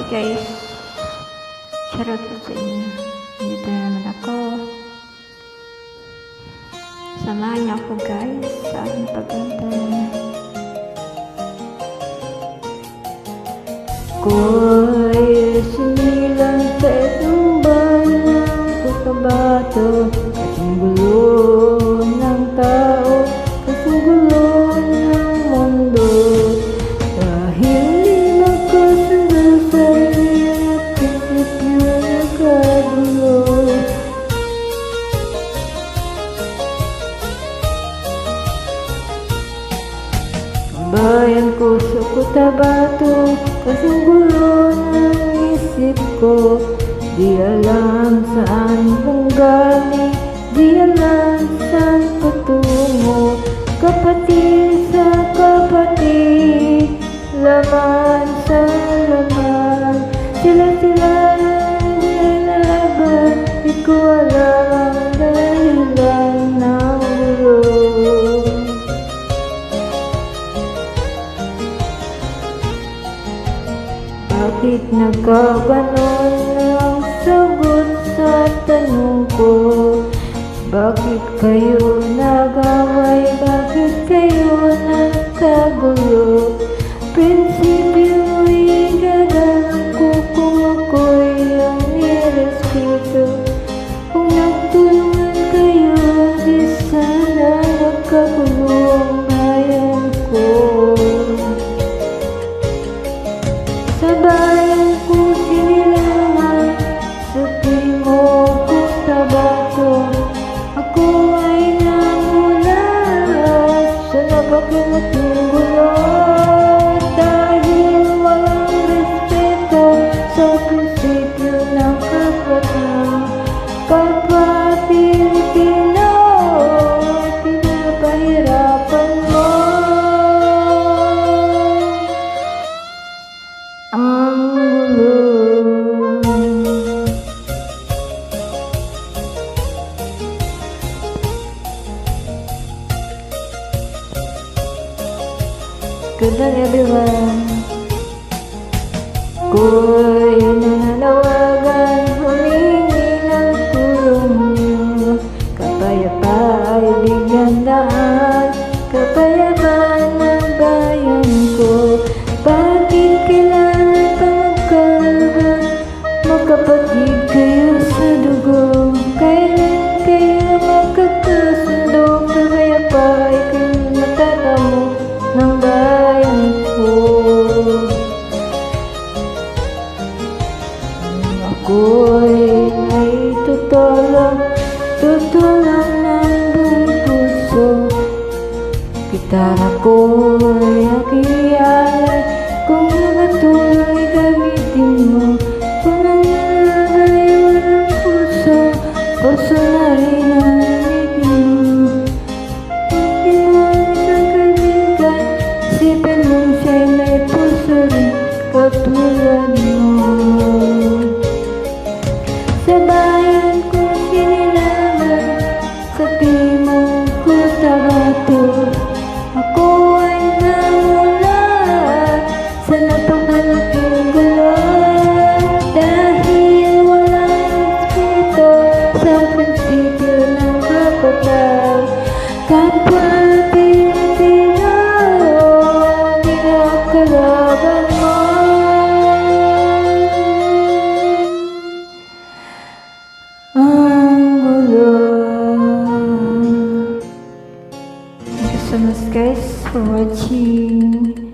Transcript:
guys, shoutout po sa inyo. Dito na naman ako. Samahan niyo ako guys sa aking pagkanta. Ko'y sinilang sa itong balang kakabato, kasing gulo ng tao, kasing gulo ng mundo. Dahil di magkasundo sa iya't isip yun nagkagulo. Bayan ko sa Cotabato, kasing gulo ng isip ko. Di alam saan kung galing, di alam saan patungo. Kapatid sa kapatid, laman sa laman, sila nilalaban. Di ko alam ang dahilan ng gulo. Bakit nagkaganon ang sagot sa tanong ko? Bakit kayo nag-away? Bakit kayo nagkagulo? Prinsipyo'y gagalang ko kung ako'y ang nirespeto. Kung nagtulungan kayo, di sana nagkagulo ang bayan ko. Sa bayan ko sinilangan, sa timog Cotabato, ako ay namulat sa napakalaking gulo. Dahil walang respeto sa prinsipyo ng kapatid, kapwa Pilipino, pinapahirapan mo ang gulo. Good night everyone. Ko'y nananawagan, humingi ng tulong niyo. Kapayapaan ay bigyan daan, kapayapaan ng bayan ko. Bakit kailangan pa magkalaban? Magkapatid kayo sa dugo. Kailan kayo magkakasundo? Kapayapaan ay kayo matatamo ng bayan ko. Ako'y ay totoo lang ng buong puso. Gitara ko'y akialay, kung magatuloy gamitin mo. Kung nangyari walang puso, puso na rin ang nangigin mo. Hindi mo sa kaligan, isipin mong siya'y may puso rin katulad mo. Sa bayan ko sinilangan, sa timog Cotabato, ako ay namulat sa napakalaking gulo. Dahil walang respeto sa prinsipyo ng kapatid, kapwa Pilipino, kinakalaban mo ang gulo. Thank you so much guys for watching.